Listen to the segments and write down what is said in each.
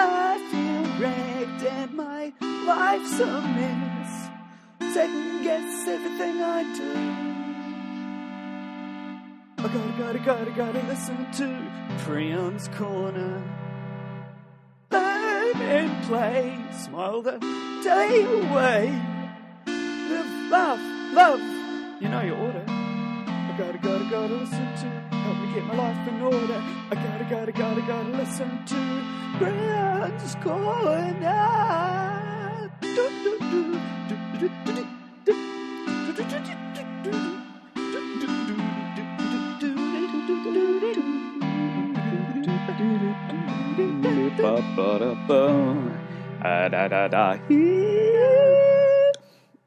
I feel wrecked and my life's a mess. Second guess everything I do. I gotta listen to Preonn's Corner. Learn and play, smile the day away. Live, laugh, love, you know your order. I gotta listen to, help me get my life in order. I gotta listen to Preonn's Corner.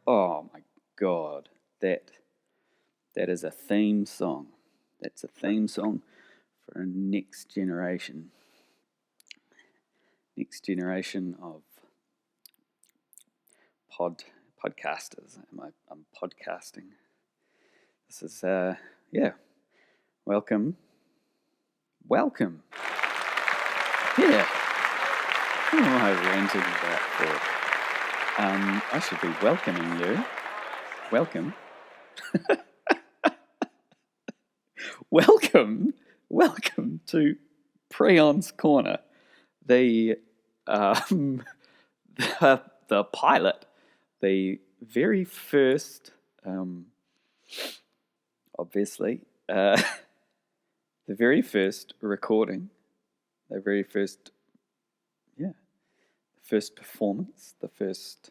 Oh my God, that is a theme song. That's a theme song for a next generation of podcasters. I'm podcasting. This is welcome. Yeah. Who am I ranting about for? I should be welcoming you. Welcome. Welcome to Preonn's Corner, the pilot, the very first, obviously, the very first recording, the very first, the first performance, the first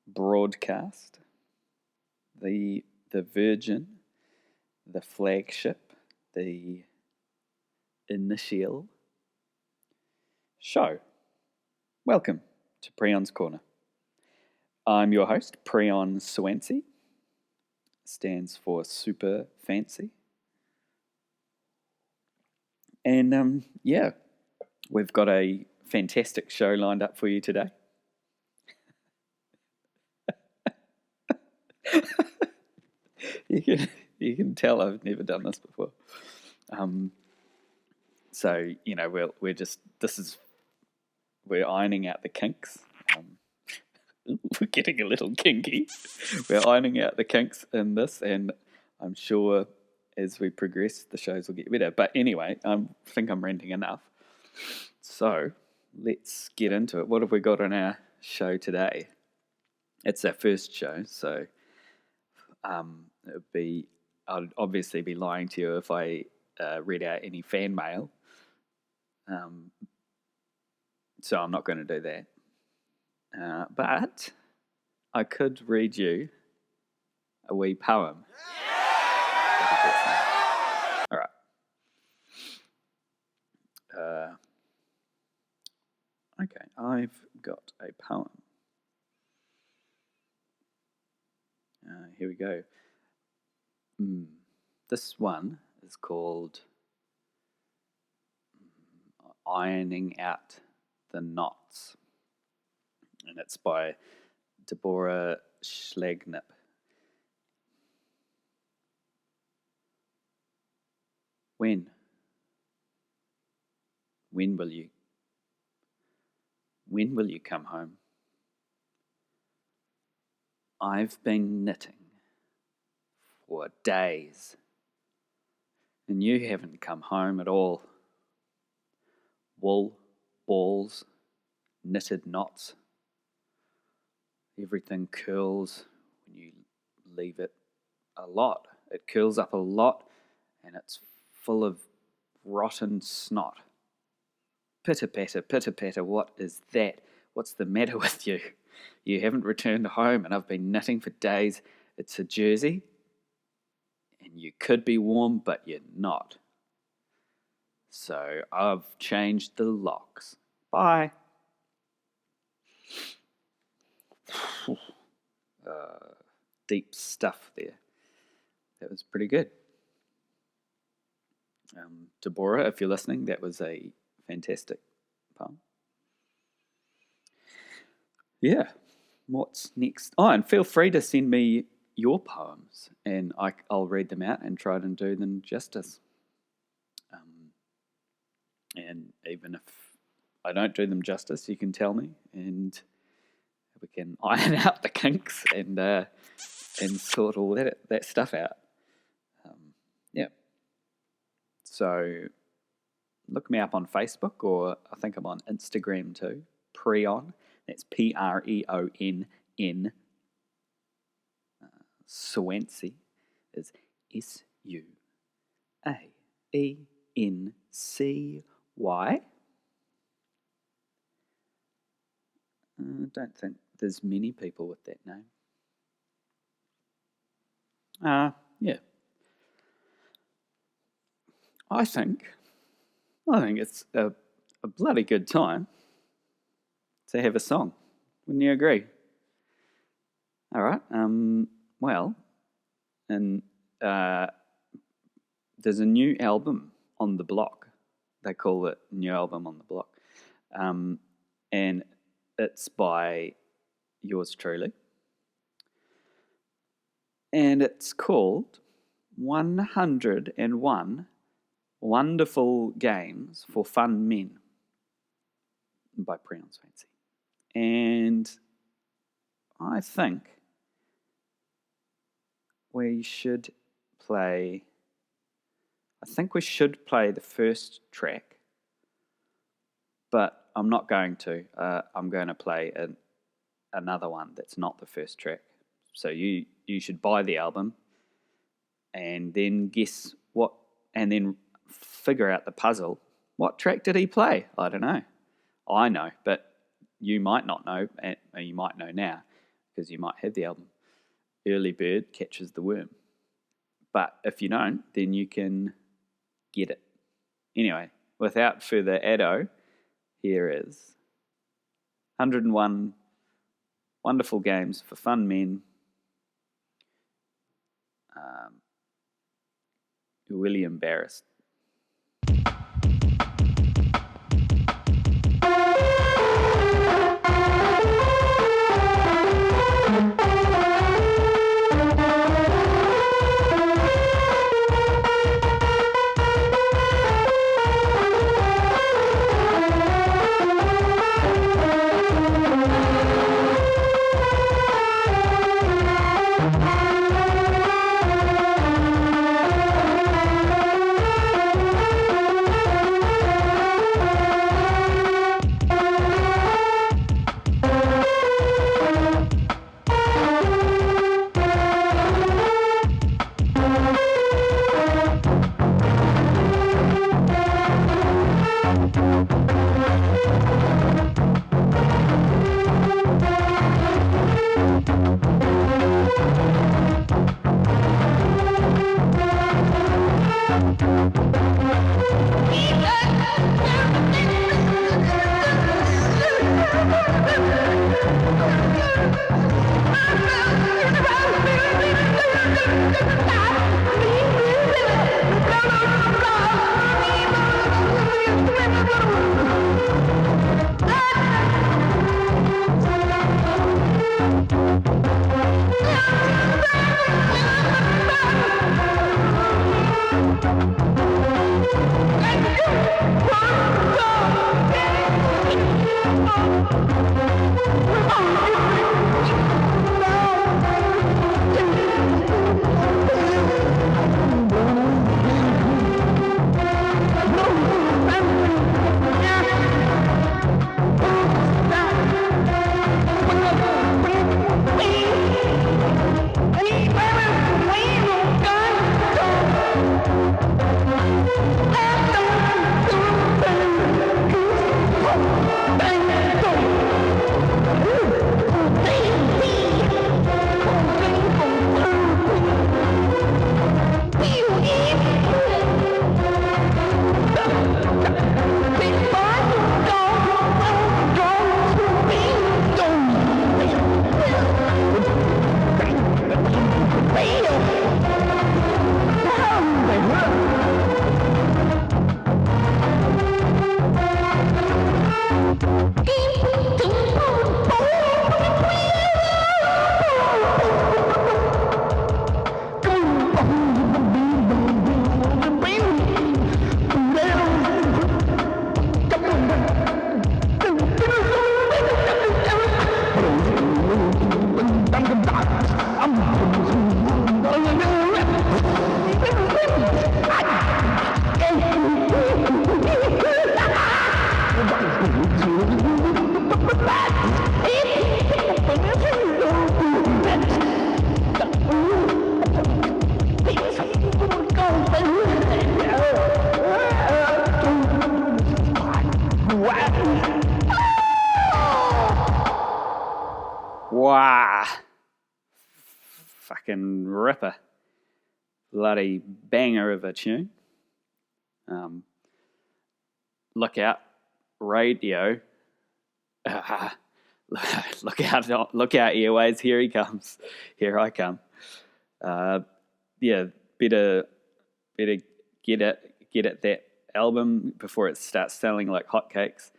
broadcast, the Virgin, the flagship, the initial show. Welcome to Preonn's Corner. I'm your host, Preonn Swansea. Stands for super fancy. And we've got a fantastic show lined up for you today. You can tell I've never done this before. So we're ironing out the kinks. We're getting a little kinky. We're ironing out the kinks in this, and I'm sure as we progress, the shows will get better. But anyway, I think I'm ranting enough. So let's get into it. What have we got on our show today? It's our first show, so I'd obviously be lying to you if I read out any fan mail. So I'm not going to do that. But I could read you a wee poem. All right. Okay, I've got a poem. Here we go. This one is called Ironing Out the Knots. And it's by Deborah Schlagnip. When will you come home? I've been knitting for days, and you haven't come home at all. Wool, balls, knitted knots. Everything curls when you leave it a lot. It curls up a lot, and it's full of rotten snot. Pitter-patter, what is that? What's the matter with you? You haven't returned home, and I've been knitting for days. It's a jersey, and you could be warm, but you're not. So I've changed the locks. Bye. Deep stuff there. That was pretty good. Deborah, if you're listening, that was a fantastic poem. Yeah. What's next? Oh, and feel free to send me your poems, and I'll read them out and try and do them justice. And even if I don't do them justice, you can tell me, and we can iron out the kinks and sort all that stuff out. Yeah. So look me up on Facebook, or I think I'm on Instagram too. Preonn. That's Preonn. Swansea is Suaency. I don't think there's many people with that name. Yeah. I think it's a bloody good time to have a song. Wouldn't you agree? All right. Well, and there's a new album on the block. They call it New Album on the Block. And it's by yours truly. And it's called 101 Wonderful Games for Fun Men by Preonn Swansea. And I think we should play the first track, but I'm not going to. I'm going to play another one that's not the first track. So you should buy the album and then guess what, and then figure out the puzzle. What track did he play? I don't know. I know, but you might not know, and you might know now because you might have the album. Early bird catches the worm. But if you don't, then you can get it. Anyway, without further ado, here is 101 Wonderful Games for Fun Men. William Barris. Wow. Fucking ripper. Bloody banger of a tune. Look out, radio. Look out, airways. Here he comes. Here I come. Yeah, better get at that album before it starts selling like hotcakes,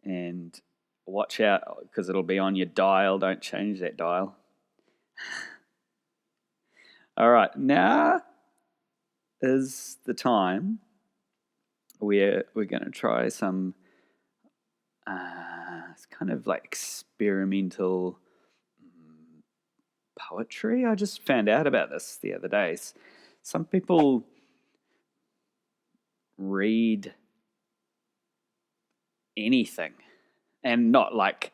and watch out because it'll be on your dial. Don't change that dial. All right, now is the time where we're going to try some it's kind of like experimental poetry. I just found out about this the other day. Some people read anything and not like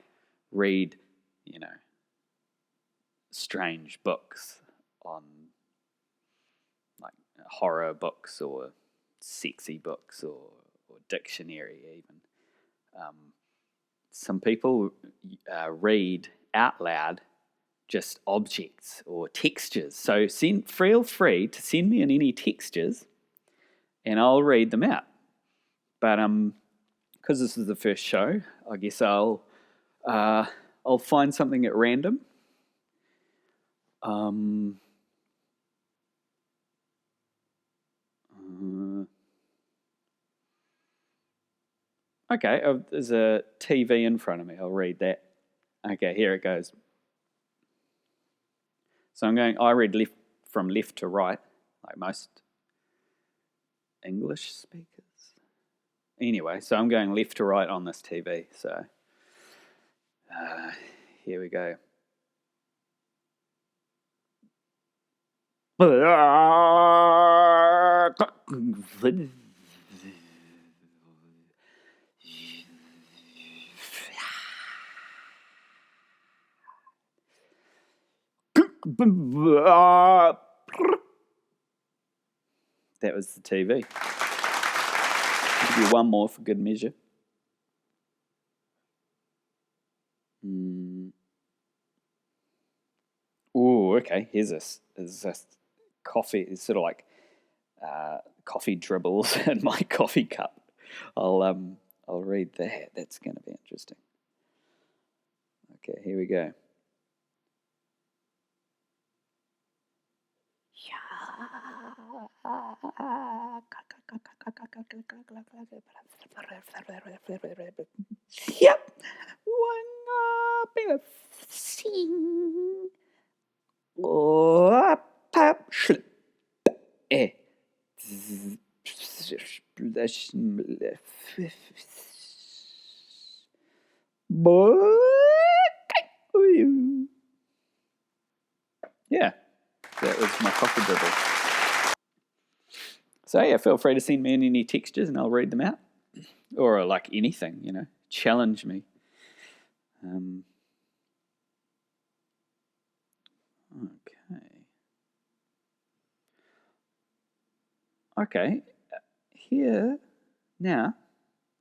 read, strange books on like horror books or sexy books or dictionary even. Some people read out loud just objects or textures. So feel free to send me in any textures and I'll read them out. But because this is the first show, I guess I'll find something at random. Okay, there's a TV in front of me. I'll read that. Okay, here it goes. So I read from left to right, like most English speakers. Anyway, so I'm going left to right on this TV. So here we go. That was the TV. I'll give you one more for good measure. Oh, okay. Here's this coffee. It's sort of like coffee dribbles in my coffee cup. I'll read that. That's going to be interesting. Okay, here we go. Yep. Sing. Pop slip. Yeah, that was my coffee dribble. So yeah, feel free to send me in any textures and I'll read them out. Or like anything, challenge me. Okay, here, now,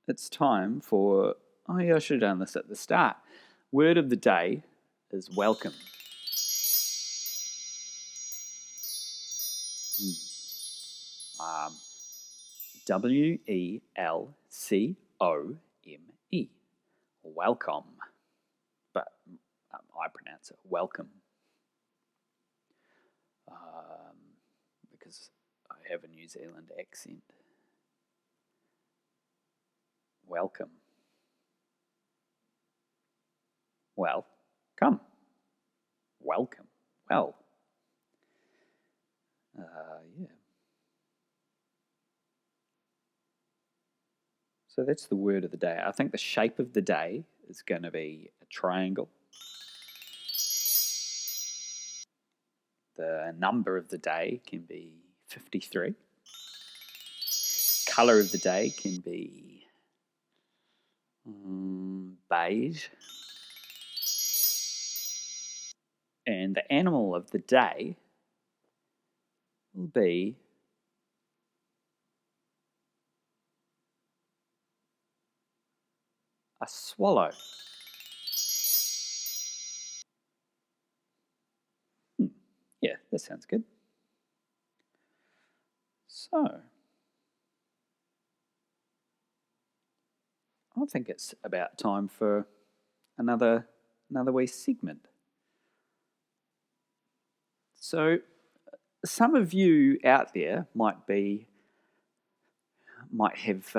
it's time for, I should have done this at the start. Word of the day is welcome. WELCOME. Welcome. But I pronounce it welcome. Because I have a New Zealand accent. Welcome. Well, come. Welcome. Well. Yeah. So that's the word of the day. I think the shape of the day is going to be a triangle. The number of the day can be 53. Colour of the day can be beige. And the animal of the day will be a swallow. Yeah, that sounds good. So, I think it's about time for another wee segment. So, some of you out there might have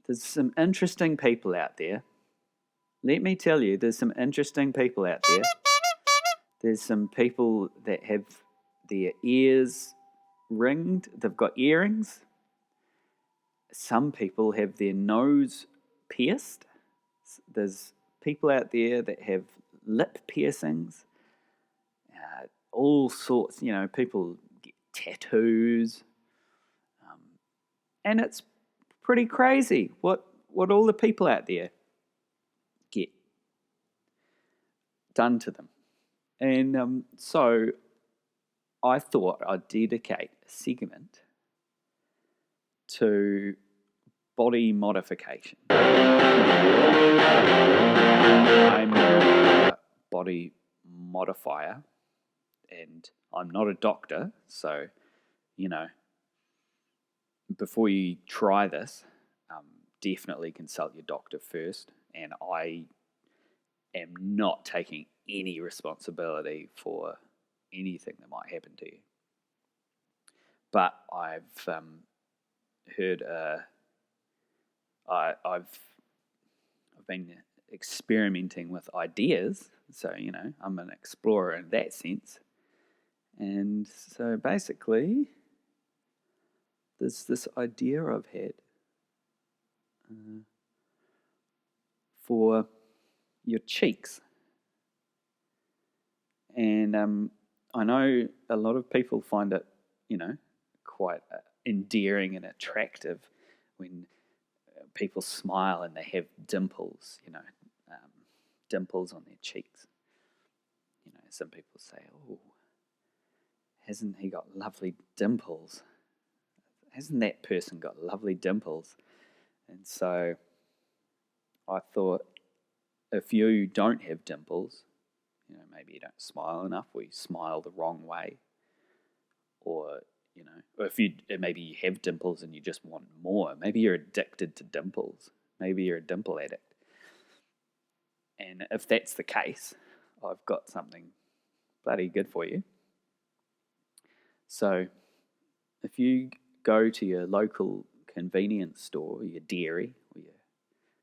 there's some interesting people out there. Let me tell you, there's some interesting people out there. There's some people that have their ears ringed, they've got earrings. Some people have their nose pierced. There's people out there that have lip piercings. All sorts, people get tattoos. And it's pretty crazy what all the people out there get done to them. And so I thought I'd dedicate a segment to body modification. I'm a body modifier, and I'm not a doctor, so, before you try this, definitely consult your doctor first, and I am not taking any responsibility for anything that might happen to you. But I've heard, I've been experimenting with ideas, so, I'm an explorer in that sense. And so basically, there's this idea I've had for your cheeks. And I know a lot of people find it, quite endearing and attractive when people smile and they have dimples, dimples on their cheeks. Some people say, oh, hasn't he got lovely dimples? Hasn't that person got lovely dimples? And so I thought, if you don't have dimples, maybe you don't smile enough, or you smile the wrong way, or if maybe you have dimples and you just want more. Maybe you're addicted to dimples. Maybe you're a dimple addict. And if that's the case, I've got something bloody good for you. So, if you go to your local convenience store, your dairy or your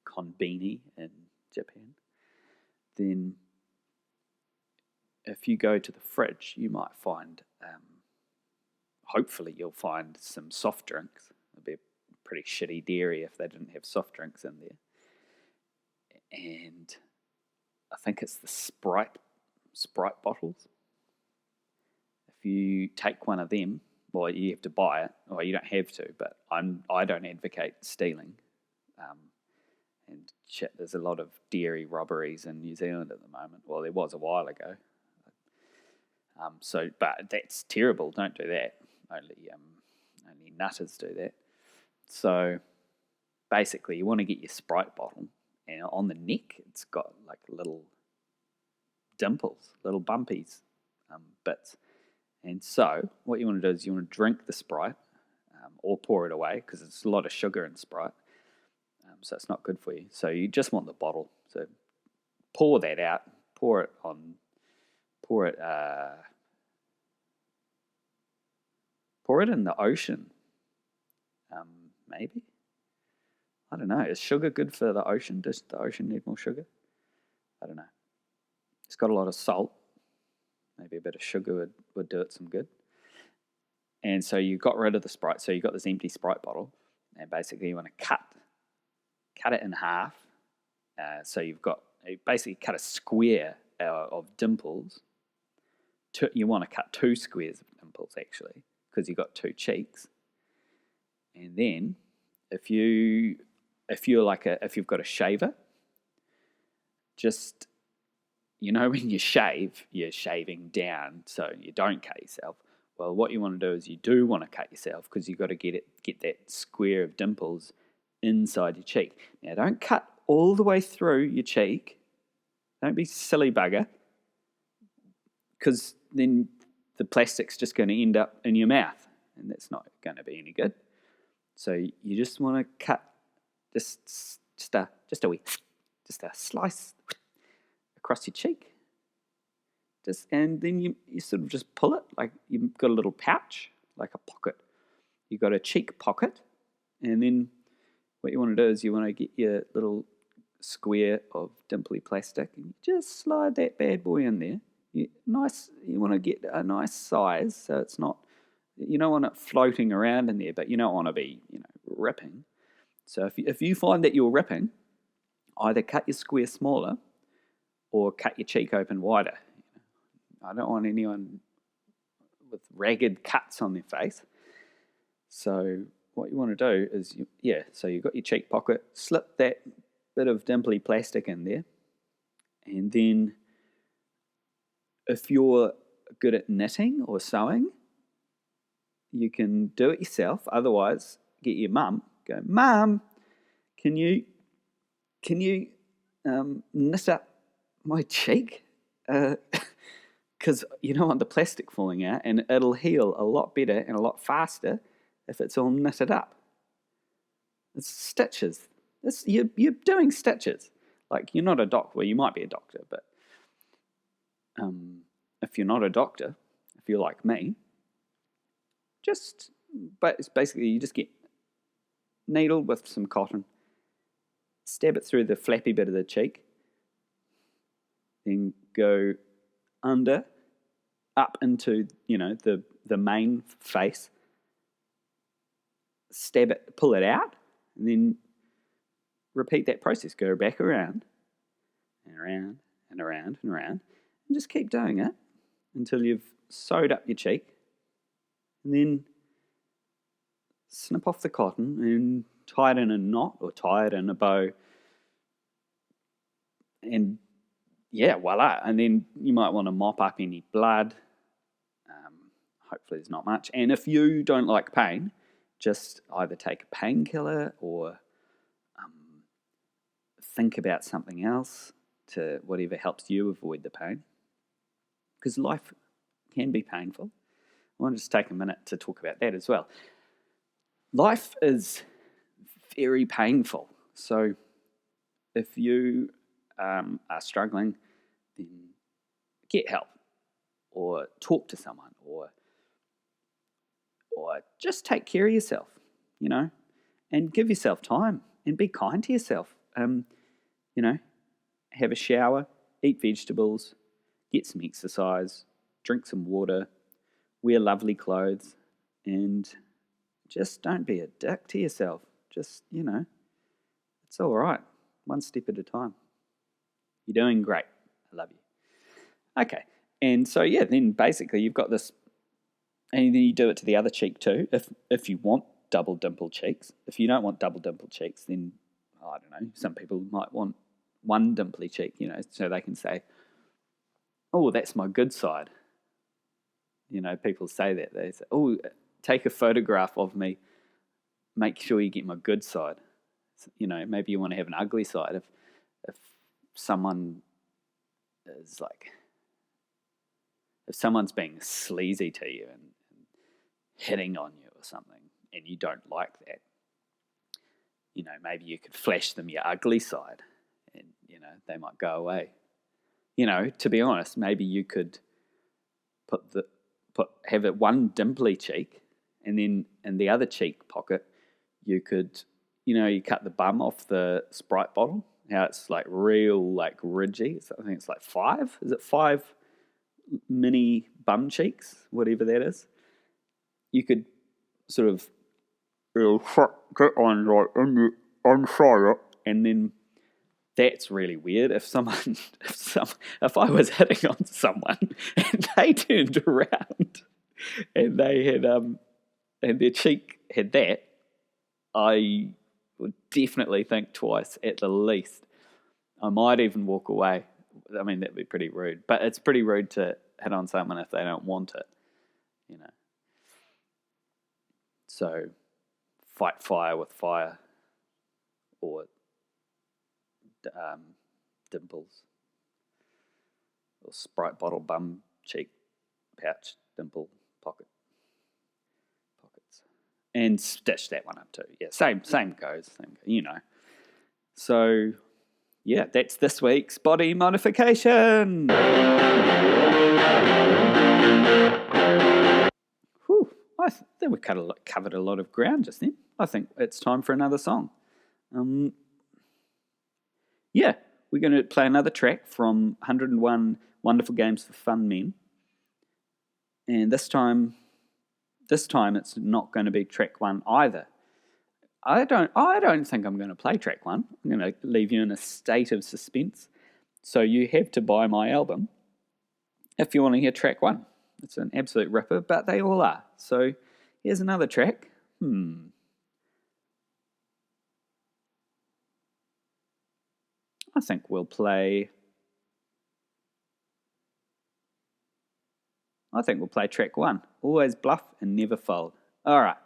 konbini in Japan, then if you go to the fridge, you might find, hopefully you'll find some soft drinks. It'd be a pretty shitty dairy if they didn't have soft drinks in there. And I think it's the Sprite bottles. If you take one of them, well, you have to buy it. Well, you don't have to, but I don't advocate stealing. And shit, there's a lot of dairy robberies in New Zealand at the moment. Well, there was a while ago. But that's terrible. Don't do that. Only nutters do that. So basically, you want to get your Sprite bottle, and on the neck, it's got like little dimples, little bumpies, bits. And so what you want to do is you want to drink the Sprite, or pour it away, because there's a lot of sugar in Sprite, so it's not good for you. So you just want the bottle. So pour that out, pour it in the ocean, maybe. I don't know. Is sugar good for the ocean? Does the ocean need more sugar? I don't know. It's got a lot of salt. Maybe a bit of sugar would do it some good. And so you got rid of the Sprite. So you got this empty Sprite bottle, and basically you want to cut it in half. So you basically cut a square of dimples. You want to cut 2 squares of dimples actually, because you've got 2 cheeks. And then if you've got a shaver, just, when you shave, you're shaving down so you don't cut yourself. Well, what you want to do is you do want to cut yourself, because you've got to get that square of dimples inside your cheek. Now, don't cut all the way through your cheek. Don't be silly bugger, because then the plastic's just going to end up in your mouth, and that's not going to be any good. So you just want to cut just a slice across your cheek. And then you sort of just pull it, like you've got a little pouch, like a pocket. You've got a cheek pocket, and then what you want to do is you want to get your little square of dimply plastic, and you just slide that bad boy in there. You want to get a nice size, so it's not, you don't want it floating around in there, but you don't want to be, ripping. So if you find that you're ripping, either cut your square smaller or cut your cheek open wider. I don't want anyone with ragged cuts on their face. So what you want to do is, so you've got your cheek pocket, slip that bit of dimply plastic in there, and then if you're good at knitting or sewing, you can do it yourself. Otherwise, get your mum. Go, Mum, can you knit up my cheek? Because you don't want the plastic falling out, and it'll heal a lot better and a lot faster if it's all knitted up. It's stitches. You're doing stitches. Like, you're not a doctor. Well, you might be a doctor, but if you're not a doctor, if you're like me, but it's basically you just get needle with some cotton, stab it through the flappy bit of the cheek, then go under, up into, the main face, stab it, pull it out, and then repeat that process. Go back around, and around, and around, and around, and just keep doing it until you've sewed up your cheek, and then snip off the cotton and tie it in a knot or tie it in a bow, and voila. And then you might want to mop up any blood. Hopefully there's not much. And if you don't like pain, just either take a painkiller or think about something else to whatever helps you avoid the pain. Because life can be painful. I want to just take a minute to talk about that as well. Life is very painful. So if you are struggling, then get help or talk to someone or just take care of yourself, and give yourself time and be kind to yourself. Have a shower, eat vegetables, get some exercise, drink some water, wear lovely clothes, and just don't be a dick to yourself. Just, it's all right. One step at a time. You're doing great. I love you. Okay. And so, then basically you've got this, and then you do it to the other cheek too, if you want double dimple cheeks. If you don't want double dimple cheeks, then, I don't know, some people might want one dimply cheek, so they can say, oh, that's my good side. People say that. They say, oh, take a photograph of me. Make sure you get my good side. Maybe you want to have an ugly side. If someone is like, if someone's being sleazy to you and hitting on you or something, and you don't like that, maybe you could flash them your ugly side, and they might go away. To be honest, maybe you could have it one dimply cheek, and then in the other cheek pocket, you could, you cut the bum off the Sprite bottle. Now it's like real, like ridgy. I think it's like 5. Is it 5 mini bum cheeks? Whatever that is. You could sort of get on like inside it, and then that's really weird. If if I was hitting on someone and they turned around and they had and their cheek had that, I would definitely think twice at the least. I might even walk away. I mean, that'd be pretty rude. But it's pretty rude to hit on someone if they don't want it, you know. So, fight fire with fire, or dimples, or Sprite bottle bum cheek pouch dimple pockets, and stitch that one up too. Yeah, same goes, you know. So, yeah, that's this week's body modification. Whew, I think we covered a lot of ground just then. I think it's time for another song. Yeah, we're going to play another track from 101 Wonderful Games for Fun Men. And this time it's not going to be track one either. I don't think I'm going to play track one. I'm going to leave you in a state of suspense. So you have to buy my album if you want to hear track one. It's an absolute ripper, but they all are. So here's another track. I think we'll play track one. Always bluff and never fold. All right.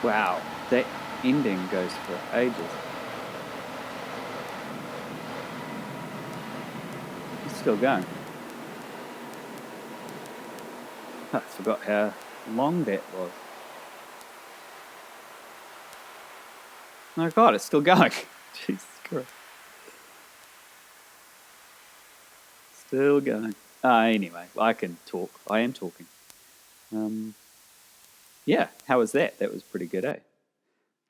Wow, that ending goes for ages. It's still going. I forgot how long that was. Oh God, it's still going. Jesus Christ. Still going. Anyway, I can talk. I am talking. Yeah, how was that? That was pretty good, eh? A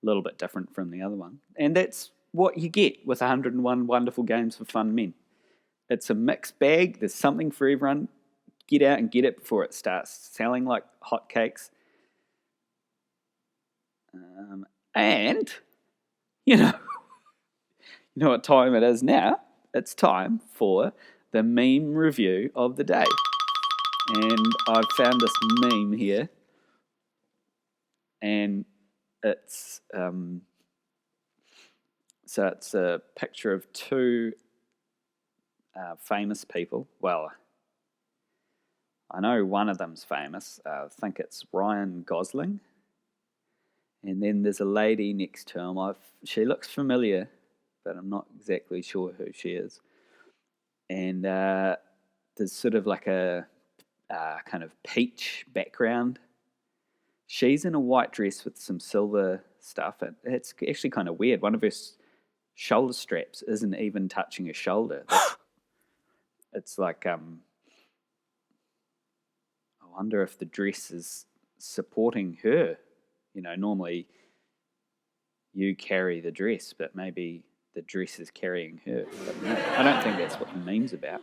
little bit different from the other one. And that's what you get with 101 Wonderful Games for Fun Men. It's a mixed bag. There's something for everyone. Get out and get it before it starts selling like hotcakes. And, you know what time it is now? It's time for the meme review of the day. And I've found this meme here. And it's so it's a picture of two famous people. Well, I know one of them's famous. I think it's Ryan Gosling. And then there's a lady next to him. She looks familiar, but I'm not exactly sure who she is. And there's sort of like a kind of peach background. She's in a white dress with some silver stuff. It's actually kind of weird. One of her shoulder straps isn't even touching her shoulder. It's like, I wonder if the dress is supporting her. Normally you carry the dress, but maybe the dress is carrying her. But no, I don't think that's what the meme's about.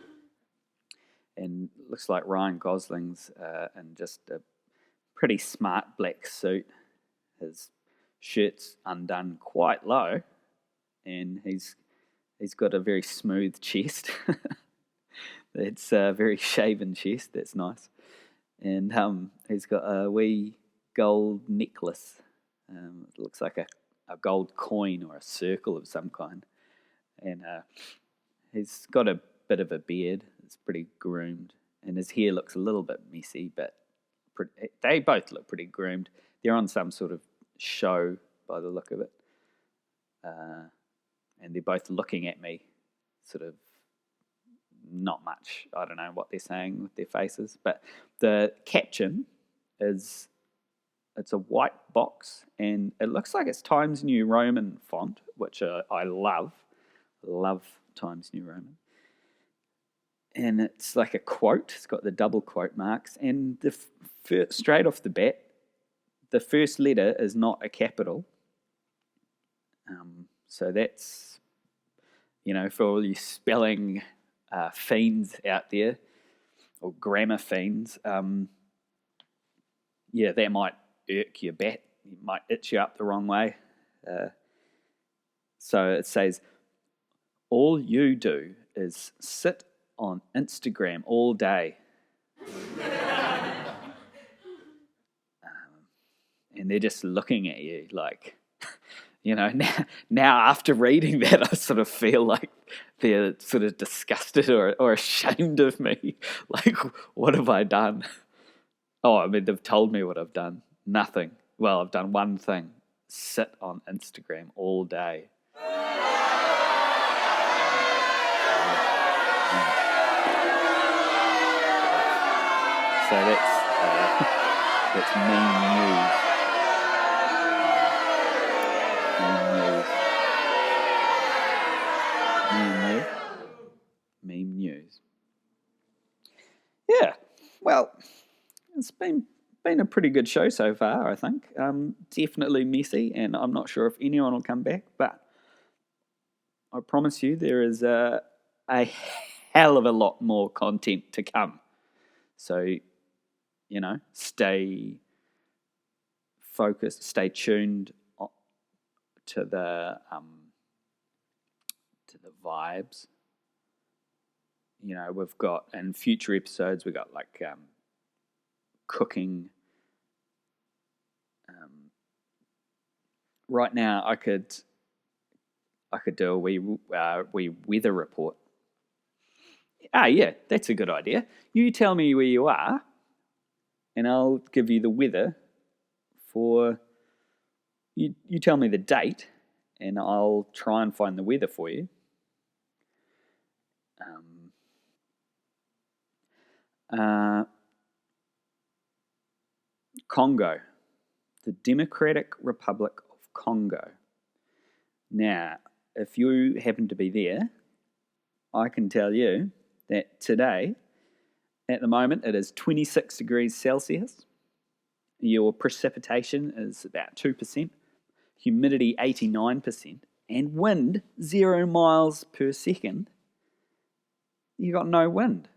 And it looks like Ryan Gosling's in just a pretty smart black suit. His shirt's undone quite low, and he's got a very smooth chest. It's a very shaven chest. That's nice. And he's got a wee gold necklace. It looks like a gold coin or a circle of some kind. And he's got a bit of a beard. It's pretty groomed. And his hair looks a little bit messy, but they both look pretty groomed. They're on some sort of show by the look of it. And they're both looking at me, sort of not much. I don't know what they're saying with their faces. But the caption is, it's a white box, and it looks like it's Times New Roman font, which I love. Love Times New Roman. And it's like a quote. It's got the double quote marks. And straight off the bat, the first letter is not a capital. So that's, for all you spelling fiends out there, or grammar fiends, that might irk your bat. It might itch you up the wrong way. So it says, all you do is sit on Instagram all day. And they're just looking at you like, now after reading that, I sort of feel like they're sort of disgusted or ashamed of me. Like, what have I done? Oh, I mean, they've told me what I've done. Nothing. Well, I've done one thing. Sit on Instagram all day. So that's meme news. Meme news. Yeah, well, it's been a pretty good show so far, I think. Definitely messy, and I'm not sure if anyone will come back, but I promise you there is a hell of a lot more content to come. So, stay focused, stay tuned to the vibes. We've got, in future episodes, we've got like cooking. Right now, I could do a wee weather report. Yeah, that's a good idea. You tell me where you are, and I'll give you the weather for. You tell me the date, and I'll try and find the weather for you. Congo, the Democratic Republic of Congo. Now, if you happen to be there, I can tell you that today, at the moment, it is 26 degrees Celsius. Your precipitation is about 2%, humidity 89%, and wind 0 miles per second. You got no wind.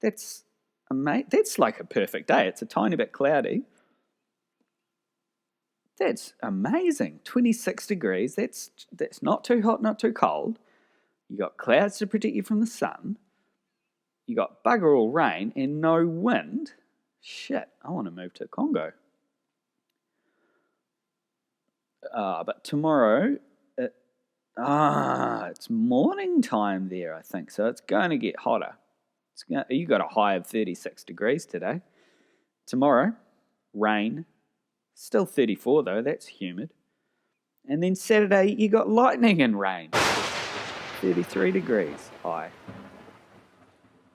That's amazing. That's like a perfect day. It's a tiny bit cloudy. That's amazing. 26 degrees. That's not too hot, not too cold. You got clouds to protect you from the sun. You got bugger all rain and no wind. Shit, I want to move to Congo. But tomorrow, It's morning time there, I think. So it's going to get hotter. You got a high of 36 degrees today. Tomorrow, rain. Still 34 though, that's humid. And then Saturday, you got lightning and rain. 33 degrees high.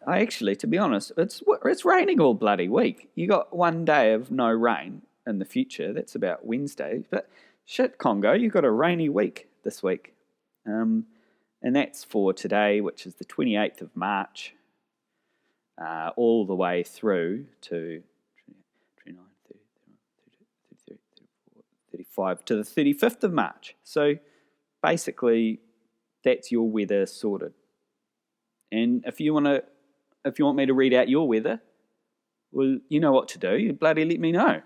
Actually, to be honest, it's raining all bloody week. You got one day of no rain in the future. That's about Wednesday. But shit, Congo, you got a rainy week this week. And that's for today, which is the 28th of March, all the way through to 29, 30, 33, 34, 35 to the 35th of March. So basically, that's your weather sorted. And if you want me to read out your weather, well, you know what to do. You bloody let me know.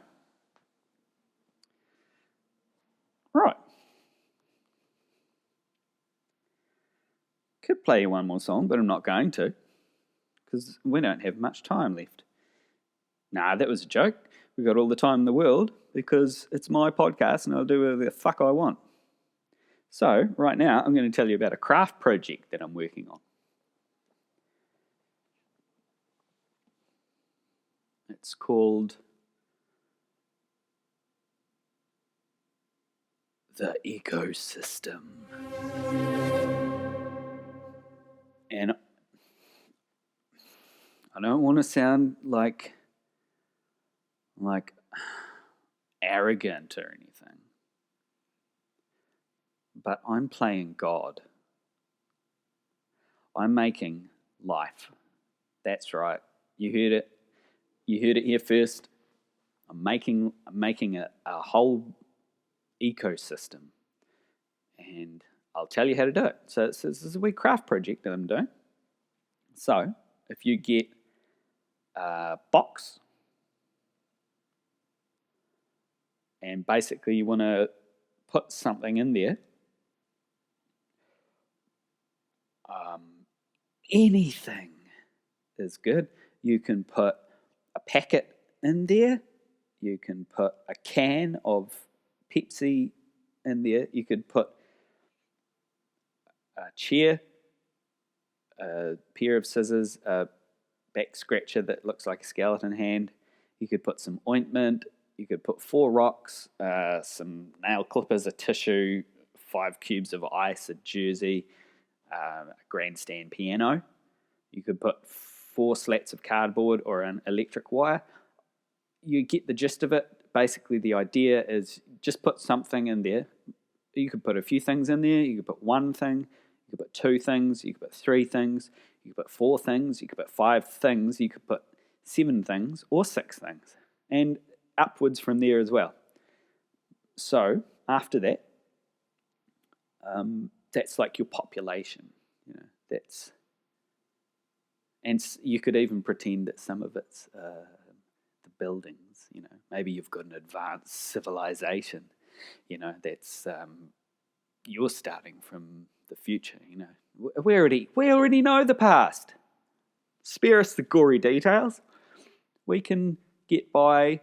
Right. Could play you one more song, but I'm not going to, because we don't have much time left. Nah, that was a joke. We've got all the time in the world because it's my podcast and I'll do whatever the fuck I want. So, right now, I'm going to tell you about a craft project that I'm working on. It's called The Ecosystem. And I don't want to sound like arrogant or anything, but I'm playing God. I'm making life. That's right. You heard it. You heard it here first. I'm making a whole ecosystem, and I'll tell you how to do it. So this is a wee craft project that I'm doing. So if you get a box, and basically you want to put something in there, anything is good. You can put a packet in there. You can put a can of Pepsi in there. You could put a chair, a pair of scissors, a back scratcher that looks like a skeleton hand. You could put some ointment. You could put 4 rocks, some nail clippers, a tissue, 5 cubes of ice, a jersey, a grandstand piano. You could put 4 slats of cardboard or an electric wire. You get the gist of it. Basically, the idea is just put something in there. You could put a few things in there. You could put 1 thing. You could put 2 things. You could put 3 things. You could put 4 things. You could put 5 things. You could put 7 things or 6 things. And upwards from there as well. So, after that, that's like your population. And you could even pretend that some of it's the buildings. Maybe you've got an advanced civilization. That's you're starting from the future. We already know the past. Spare us the gory details. We can get by.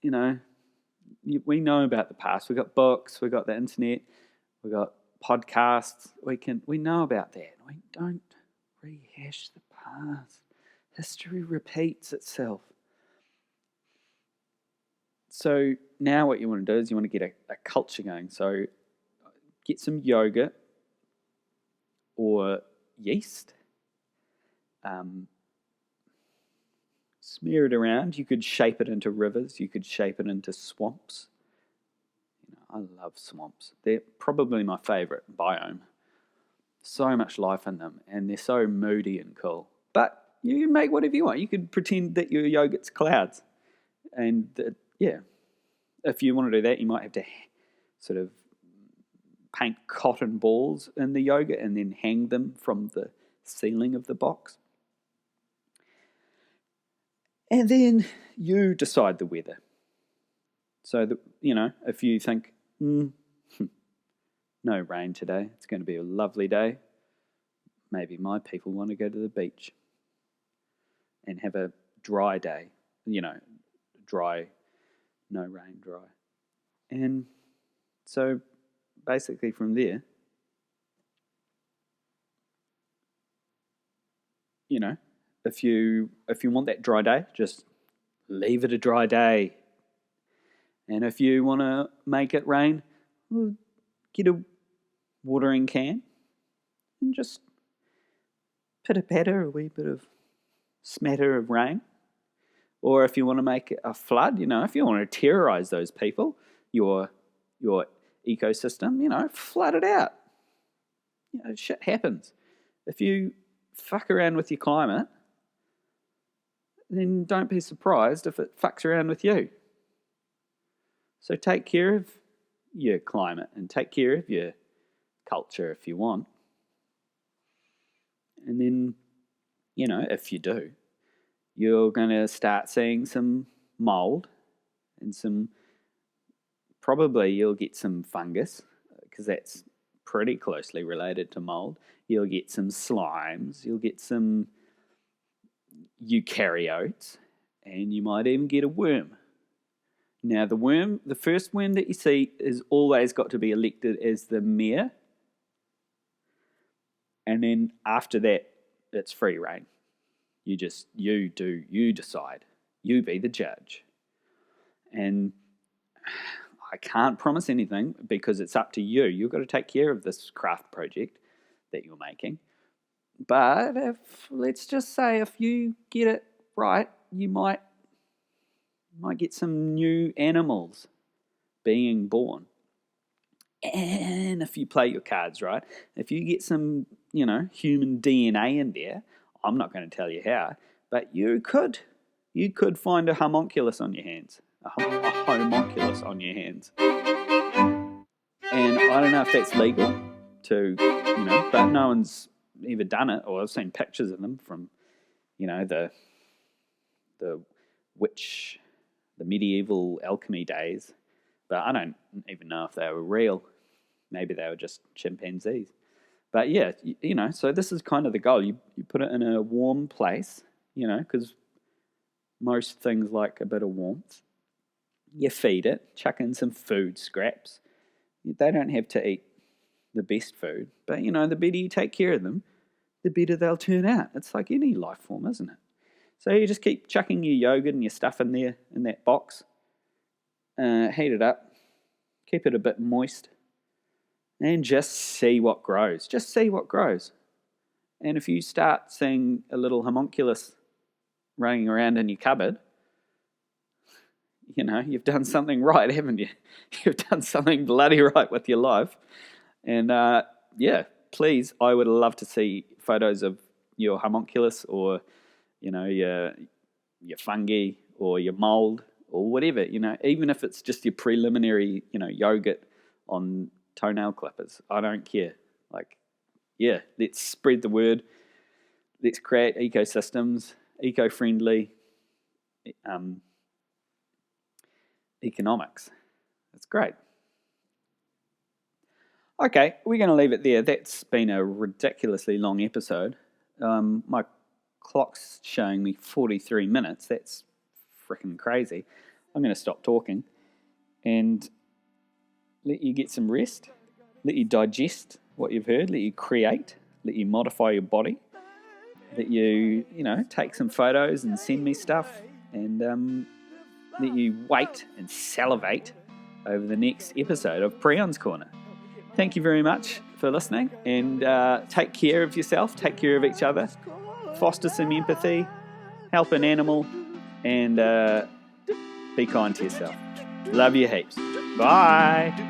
We know about the past. We got books. We got the internet. We got podcasts. We know about that. We don't rehash the past. History repeats itself. So now what you want to do is you want to get a culture going. So get some yogurt or yeast. Smear it around. You could shape it into rivers. You could shape it into swamps. I love swamps. They're probably my favourite biome. So much life in them, and they're so moody and cool. But you can make whatever you want. You could pretend that your yogurt's clouds. And if you want to do that, you might have to sort of paint cotton balls in the yogurt and then hang them from the ceiling of the box. And then you decide the weather. So that, if you think, no rain today, it's going to be a lovely day, maybe my people want to go to the beach and have a dry day, dry, no rain, dry. And so basically from there, if you want that dry day, just leave it a dry day. And if you want to make it rain, well, get a watering can and just pitter-patter a wee bit of smatter of rain. Or if you want to make it a flood, if you want to terrorize those people, your ecosystem, flood it out. Shit happens. If you fuck around with your climate, then don't be surprised if it fucks around with you. So take care of your climate and take care of your culture if you want. And then, if you do, you're going to start seeing some mold and probably you'll get some fungus, because that's pretty closely related to mold. You'll get some slimes, you'll get some eukaryotes, and you might even get a worm. Now, the first worm that you see is always got to be elected as the mayor. And then after that, it's free reign. You decide. You be the judge. And I can't promise anything because it's up to you. You've got to take care of this craft project that you're making. But let's just say if you get it right, you might get some new animals being born. And if you play your cards right, if you get some, human DNA in there, I'm not going to tell you how, but you could find a homunculus on your hands. A homunculus on your hands. And I don't know if that's legal but no one's ever done it, or I've seen pictures of them from, the medieval alchemy days, but I don't even know if they were real. Maybe they were just chimpanzees. But yeah, so this is kind of the goal. You put it in a warm place, because most things like a bit of warmth. You feed it, chuck in some food scraps. They don't have to eat the best food, but the better you take care of them, the better they'll turn out. It's like any life form, isn't it? So you just keep chucking your yogurt and your stuff in there, in that box. Heat it up. Keep it a bit moist. And just see what grows. Just see what grows. And if you start seeing a little homunculus running around in your cupboard, you've done something right, haven't you? You've done something bloody right with your life. And please, I would love to see photos of your homunculus or your fungi or your mold or whatever, even if it's just your preliminary, yogurt on toenail clippers. I don't care. Let's spread the word. Let's create ecosystems, eco-friendly economics. That's great. Okay, we're going to leave it there. That's been a ridiculously long episode. My clock's showing me 43 minutes. That's freaking crazy. I'm going to stop talking and let you get some rest. Let you digest what you've heard. Let you create. Let you modify your body. Let you, take some photos and send me stuff. And let you wait and salivate over the next episode of Preonn's Corner. Thank you very much for listening, and take care of yourself, take care of each other, foster some empathy, help an animal, and be kind to yourself. Love you heaps. Bye.